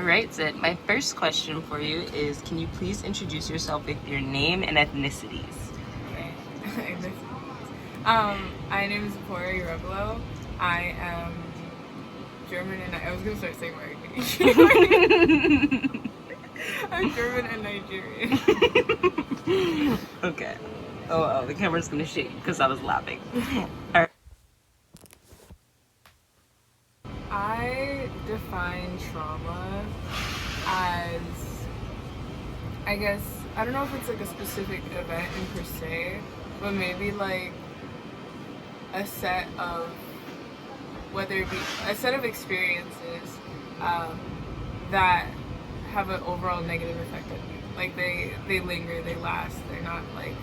right, so my first question for you is, can you please introduce yourself with your name and ethnicities? Okay. My name is Cora Urebelo. I am German and I was gonna start saying my I'm German and Nigerian. Okay. Oh, the camera's gonna shake because I was laughing. All right. I define trauma as, I guess, I don't know if it's like a specific event in per se, but maybe like a set of, whether it be a set of experiences um, that have an overall negative effect on you. Like they linger, they last. They're not like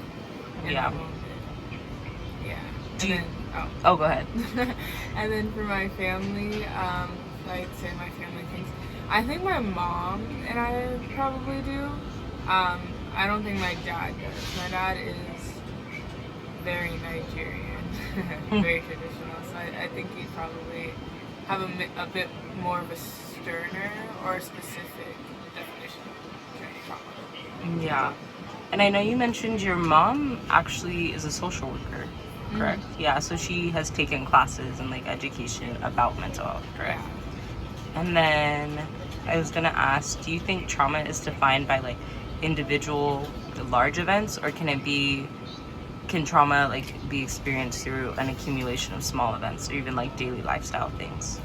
in Yeah. the moment. Yeah. Do And you- then Oh, go ahead. and then for my family, I'd say my family thinks. I think my mom and I probably do. I don't think my dad does. My dad is very Nigerian, very traditional. So I think he'd probably have a bit more of a sterner or specific definition of trauma. Yeah. And I know you mentioned your mom actually is a social worker, correct? Mm-hmm. Yeah, so she has taken classes and like education about mental health, correct? Yeah. And then I was gonna ask, do you think trauma is defined by like individual large events, or can trauma like be experienced through an accumulation of small events or even like daily lifestyle things?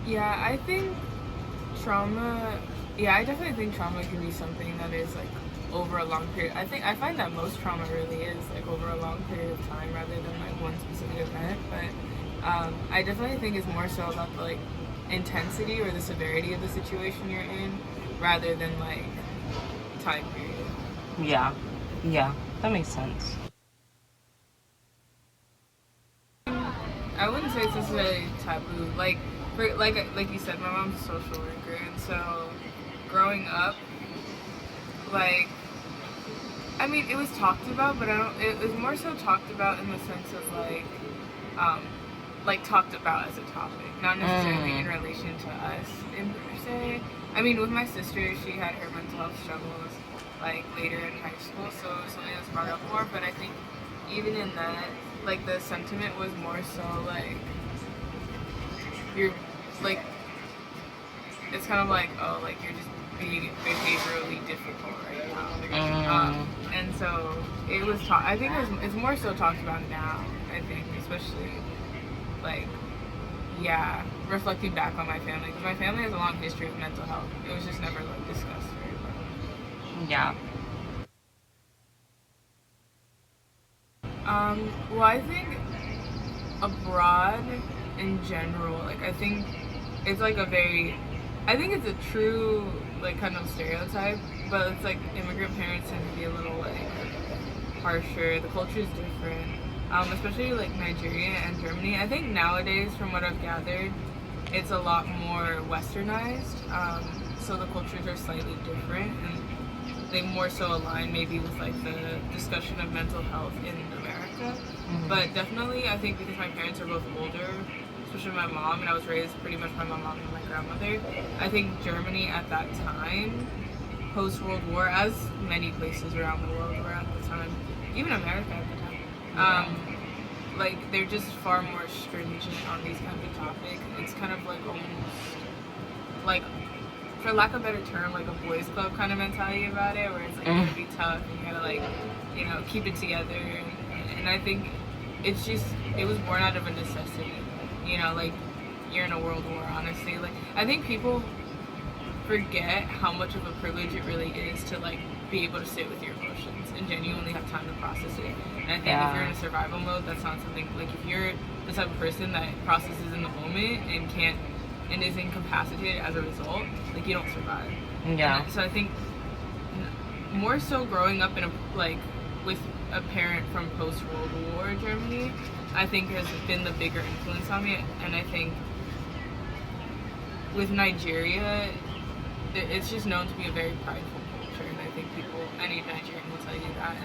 Yeah, I think trauma. Yeah, I definitely think trauma can be something that is like over a long period. I find that most trauma really is like over a long period of time rather than like one specific event. But I definitely think it's more so about the like intensity or the severity of the situation you're in rather than like time period. Yeah. Yeah, that makes sense. I wouldn't say it's necessarily taboo. Like for like you said, my mom's a social worker, and so growing up, like I mean, it was talked about, but I don't. It was more so talked about in the sense of um, like talked about as a topic, not necessarily in relation to us in per se. I mean, with my sister, she had her mental health struggles like later in high school, so it was something that was brought up more. But I think even in that, like the sentiment was more so like you're like it's kind of like, oh, like you're just being behaviorally difficult right now. And so it was I think it's more so talked about now. I think, especially like, yeah, reflecting back on my family, because my family has a long history of mental health. It was just never like discussed very much. Yeah. Well, I think abroad in general, like I think it's like I think it's a true like kind of stereotype, but it's like immigrant parents tend to be a little like harsher. The culture is different, especially like Nigeria and Germany. I think nowadays, from what I've gathered, it's a lot more westernized. So the cultures are slightly different, and they more so align maybe with like the discussion of mental health in America. But definitely, I think because my parents are both older, especially my mom, and I was raised pretty much by my mom and my grandmother, I think Germany at that time, post World War, as many places around the world were at the time, even America at the time, like they're just far more stringent on these kinds of topics. It's kind of like almost like, for lack of a better term, like a boys club kind of mentality about it, where it's like you gotta be tough and you gotta like, you know, keep it together. And I think it was born out of a necessity. You know, like you're in a world war. Honestly, like I think people forget how much of a privilege it really is to like be able to sit with your emotions and genuinely have time to process it. And I think if you're in a survival mode, that's not something like, if you're the type of person that processes in the moment and is incapacitated as a result, like you don't survive. Yeah. So I think more so growing up in a like with a parent from post World War Germany, I think has been the bigger influence on me. And I think with Nigeria, it's just known to be a very prideful culture, and I think any Nigerian will tell you that.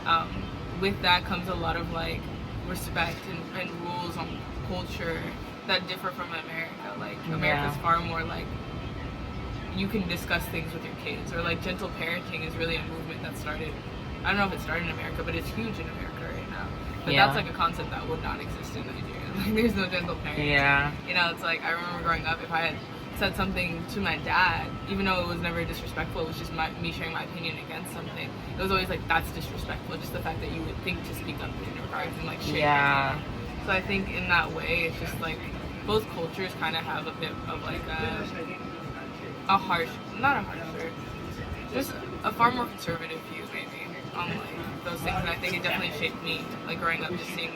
And with that comes a lot of like respect and rules on culture that differ from America. Like America's far more like you can discuss things with your kids, or like gentle parenting is really a movement that started. I don't know if it started in America, but it's huge in America right now. But Yeah. that's like a concept that would not exist in Nigeria. Like there's no gentle parenting. Yeah. You know, it's like I remember growing up, if I had said something to my dad, even though it was never disrespectful, it was just me sharing my opinion against something. It was always like, that's disrespectful. Just the fact that you would think to speak up in regards and like share. Yeah. So I think in that way, it's just like both cultures kind of have a bit of like a harsh, not a harsher, just a far more conservative view maybe on like those things. And I think it definitely shaped me, like growing up, just seeing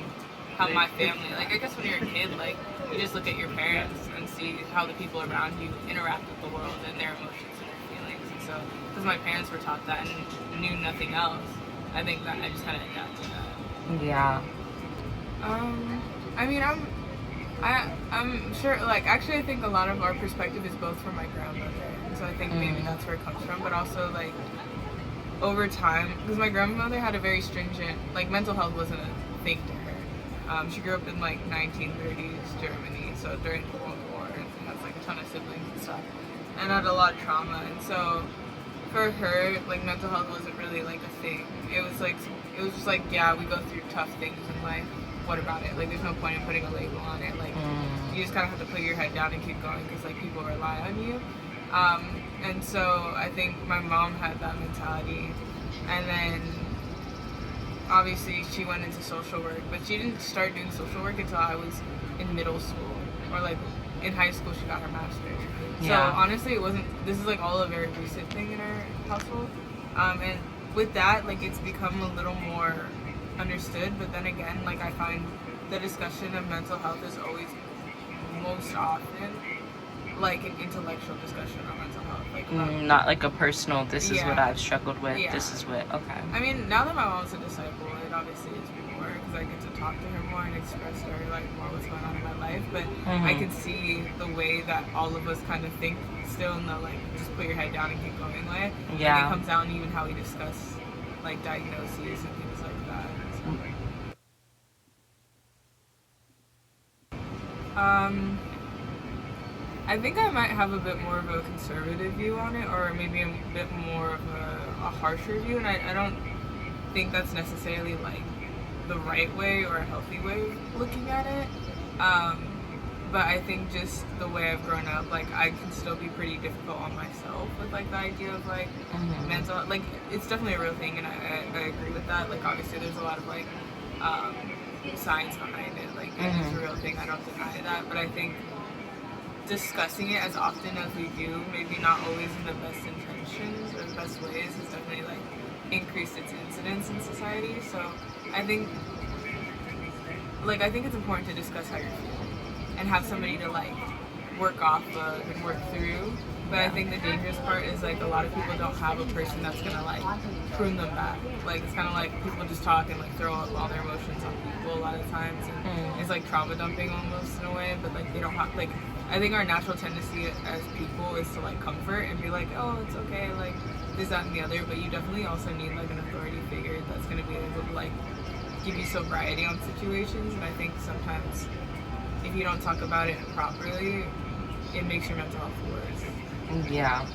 how my family, like I guess when you're a kid, like you just look at your parents and see how the people around you interact with the world and their emotions and their feelings. And so, because my parents were taught that and knew nothing else, I think that I just kind of adapted that. Yeah. I mean, I'm sure, like, actually I think a lot of our perspective is both from my grandmother, and so I think maybe that's where it comes from, but also, like, over time, because my grandmother had a very stringent, like, mental health wasn't a thing to her. She grew up in, like, 1930s Germany, so during the World War, and has, like, a ton of siblings and stuff, and had a lot of trauma, and so for her, like, mental health wasn't really, like, a thing. It was just like, yeah, we go through tough things in life. What about it? Like, there's no point in putting a label on it. Like, you just kind of have to put your head down and keep going because, like, people rely on you. And so I think my mom had that mentality. And then, obviously, she went into social work. But she didn't start doing social work until I was in middle school. Or, like, in high school, she got her master's. Yeah. So, honestly, this is, like, all a very recent thing in our household. And with that, like, it's become a little more understood, but then again, like, I find the discussion of mental health is always most often like an intellectual discussion on mental health, like not like a personal, this is what Yeah. I've struggled with, Yeah. this is what, okay. I mean, now that my mom's a disciple, it obviously is more because I get to talk to her more and express to her like more what's going on in my life, but I can see the way that all of us kind of think still in the like just put your head down and keep going way. Yeah. And it comes down to even how we discuss like diagnoses and things like that. I think I might have a bit more of a conservative view on it, or maybe a bit more of a harsher view, and I don't think that's necessarily like the right way or a healthy way of looking at it. But I think just the way I've grown up, like I can still be pretty difficult on myself with like the idea of like mental, like it's definitely a real thing, and I agree with that. Like obviously there's a lot of like science behind it, like it's a real thing. I don't deny that, but I think discussing it as often as we do, maybe not always in the best intentions or the best ways, has definitely like increased its incidence in society. So I think it's important to discuss how you're feeling and have somebody to like work off of and work through. But I think the dangerous part is like a lot of people don't have a person that's gonna like prune them back. Like it's kind of like people just talk and like throw up all their emotions on people a lot of times, and it's like trauma dumping almost in a way. But like they don't have like, I think our natural tendency as people is to like comfort and be like, oh, it's okay, like this, that, and the other. But you definitely also need like an authority figure that's gonna be able to like give you sobriety on situations. And I think sometimes if you don't talk about it properly, it makes your mental health worse. Yeah.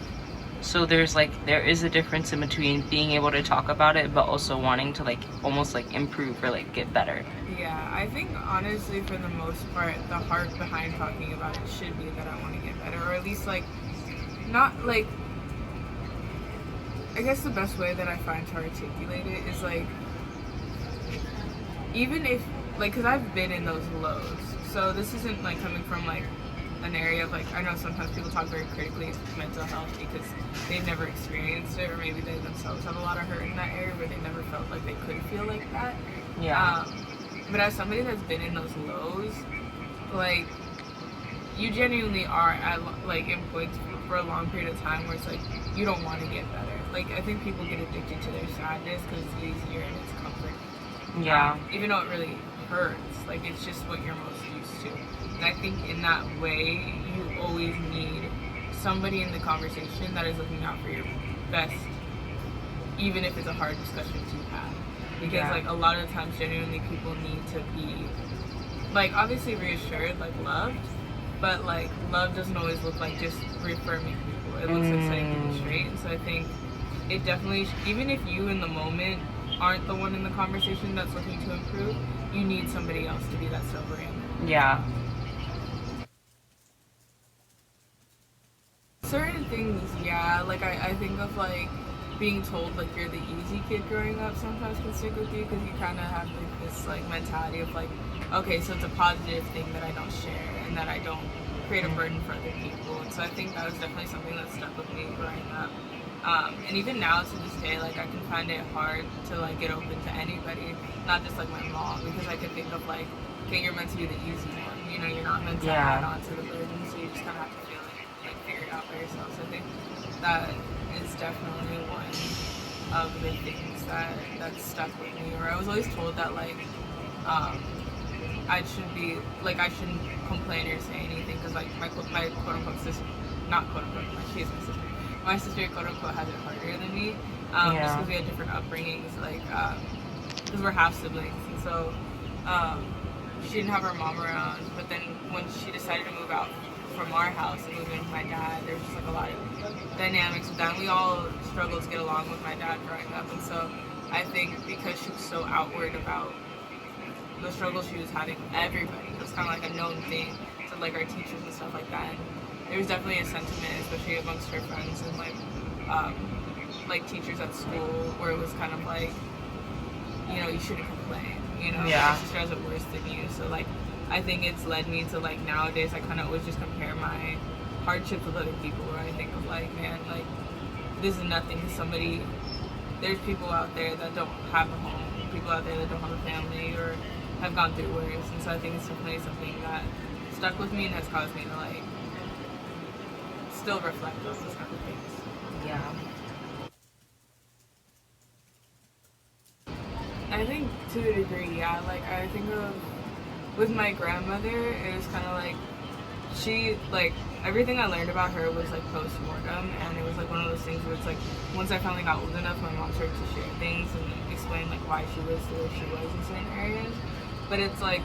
So there is a difference in between being able to talk about it, but also wanting to like almost like improve or like get better. Yeah, I think honestly for the most part, the heart behind talking about it should be that I want to get better, or at least like, not like, I guess the best way that I find to articulate it is like, even if, like, because I've been in those lows, so this isn't like coming from like an area of like, I know sometimes people talk very critically of mental health because they've never experienced it, or maybe they themselves have a lot of hurt in that area where they never felt like they could feel like that. Yeah. But as somebody that's been in those lows, like, you genuinely are at like in points for a long period of time where it's like you don't want to get better. Like I think people get addicted to their sadness because it's easier and it's comforting. Yeah. Even though it really hurts, like it's just what you're most used to. And I think in that way, you always need somebody in the conversation that is looking out for your best, even if it's a hard discussion to have. Because like a lot of the times, genuinely, people need to be like obviously reassured, like loved, but like love doesn't always look like just reaffirming people it looks like setting things straight. And so I think it definitely, even if you in the moment aren't the one in the conversation that's looking to improve, you need somebody else to be that sobering. Yeah. Certain things, yeah. Like I think of like being told like you're the easy kid growing up sometimes can stick with you because you kind of have like this like mentality of like, okay, so it's a positive thing that I don't share and that I don't create a burden for other people. And so I think that was definitely something that stuck with me growing up. And even now to this day, like I can find it hard to like get open to anybody, not just like my mom, because I can think of like, okay, you're meant to be the easy one. You know, you're not meant to add on to the burden, so you just kind of have to feel like figure it out by yourself. So I think that is definitely one of the things that stuck with me. Or I was always told that like I should be like I shouldn't complain or say anything because like my quote unquote sister, not quote unquote, she's my sister. My sister quote unquote has it harder than me, just because we had different upbringings, like because we're half siblings, and so she didn't have her mom around. But then when she decided to move out from our house and move in with my dad, there was just like a lot of dynamics with that. And we all struggled to get along with my dad growing up, and so I think because she was so outward about the struggle she was having with everybody, it was kind of like a known thing to like our teachers and stuff like that. And there was definitely a sentiment, especially amongst her friends and like teachers at school, where it was kind of like, you know, you shouldn't complain, you know, your sister has it worse than you. So like I think it's led me to like nowadays I kind of always just compare my hardships with other people, where I think of like, man, like this is nothing to somebody. There's people out there that don't have a home, people out there that don't have a family or have gone through worse. And so I think it's definitely something that stuck with me and has caused me to like still reflect on those kind of things. Yeah. I think to a degree, yeah. Like I think of with my grandmother, it was kind of like she like everything I learned about her was like post-mortem, and it was like one of those things where it's like once I finally got old enough, my mom started to share things and explain like why she was the way she was in certain areas. But it's like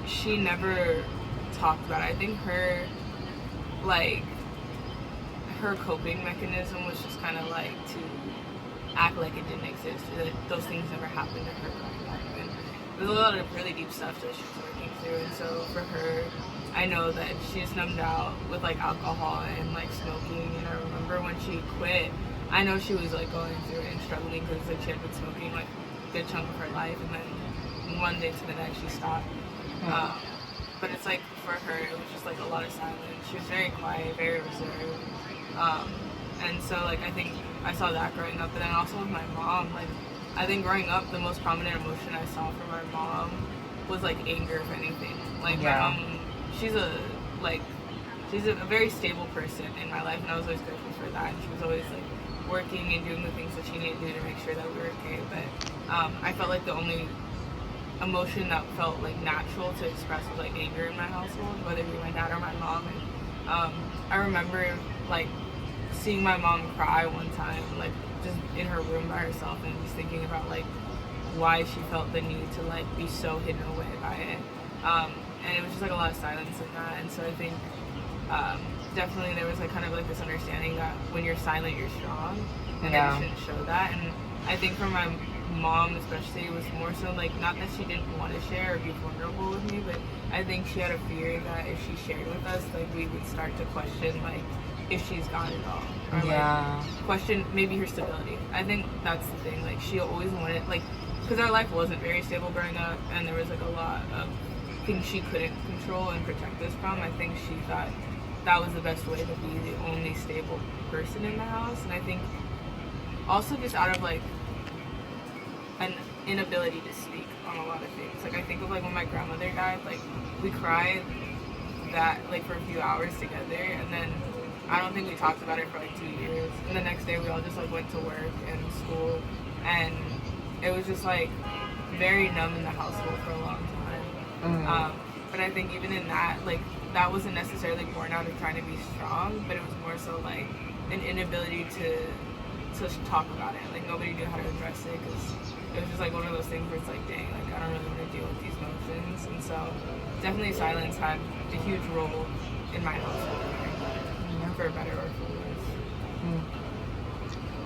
she never talked about it. I think her like her coping mechanism was just kind of like to act like it didn't exist, or that those things never happened to her growing up. And there's a lot of really deep stuff that she's working through, and so for her, I know that she's numbed out with like alcohol and like smoking. And I remember when she quit, I know she was like going through it and struggling because like she had been smoking like a good chunk of her life, and then one day to the next she stopped. But it's like for her, it was just like a lot of silence. She was very quiet, very reserved. And so like I think I saw that growing up, but then also with my mom, like I think growing up the most prominent emotion I saw from my mom was like anger, if anything. Like my mom, she's a very stable person in my life, and I was always grateful for that. And she was always like working and doing the things that she needed to do to make sure that we were okay. But I felt like the only emotion that felt like natural to express was like anger in my household, whether it be my dad or my mom. And I remember like seeing my mom cry one time, like just in her room by herself, and just thinking about like why she felt the need to like be so hidden away by it. And it was just like a lot of silence in that. And so I think definitely there was like kind of like this understanding that when you're silent, you're strong, and that you shouldn't show that. And I think for my mom especially, it was more so like not that she didn't want to share or be vulnerable with me, but I think she had a fear that if she shared with us, like we would start to question like if she's gone at all, or like question maybe her stability. I think that's the thing. Like she always wanted like, because our life wasn't very stable growing up, and there was like a lot of things she couldn't control and protect us from. I think she thought that was the best way to be the only stable person in the house. And I think also just out of like an inability to speak on a lot of things. Like I think of like when my grandmother died, like we cried that like for a few hours together, and then I don't think we talked about it for like 2 years. And the next day we all just like went to work and school, and it was just like very numb in the household for a long time. But I think even in that, like that wasn't necessarily born out of trying to be strong, but it was more so like an inability to talk about it. Like nobody knew how to address it, because it was just like one of those things where it's like, dang, like I don't really want to deal with these emotions. And so definitely silence had a huge role in my household, for better or for worse.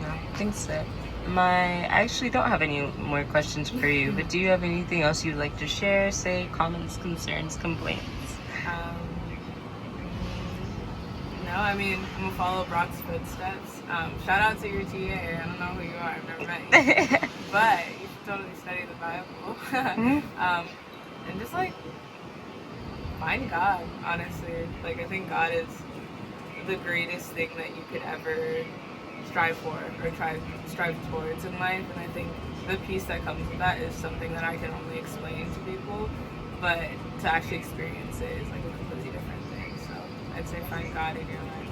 No, I think so. I actually don't have any more questions for you, but do you have anything else you'd like to share, say, comments, concerns, complaints? Um, no, I mean, I'm gonna follow Brock's footsteps. Shout out to your TA. I don't know who you are. I've never met you, but you should totally study the Bible. And just like find God. Honestly, like I think God is the greatest thing that you could ever strive for or strive towards in life, and I think the peace that comes with that is something that I can only explain to people, but to actually experience it is like a completely different thing. So I'd say find God in your life.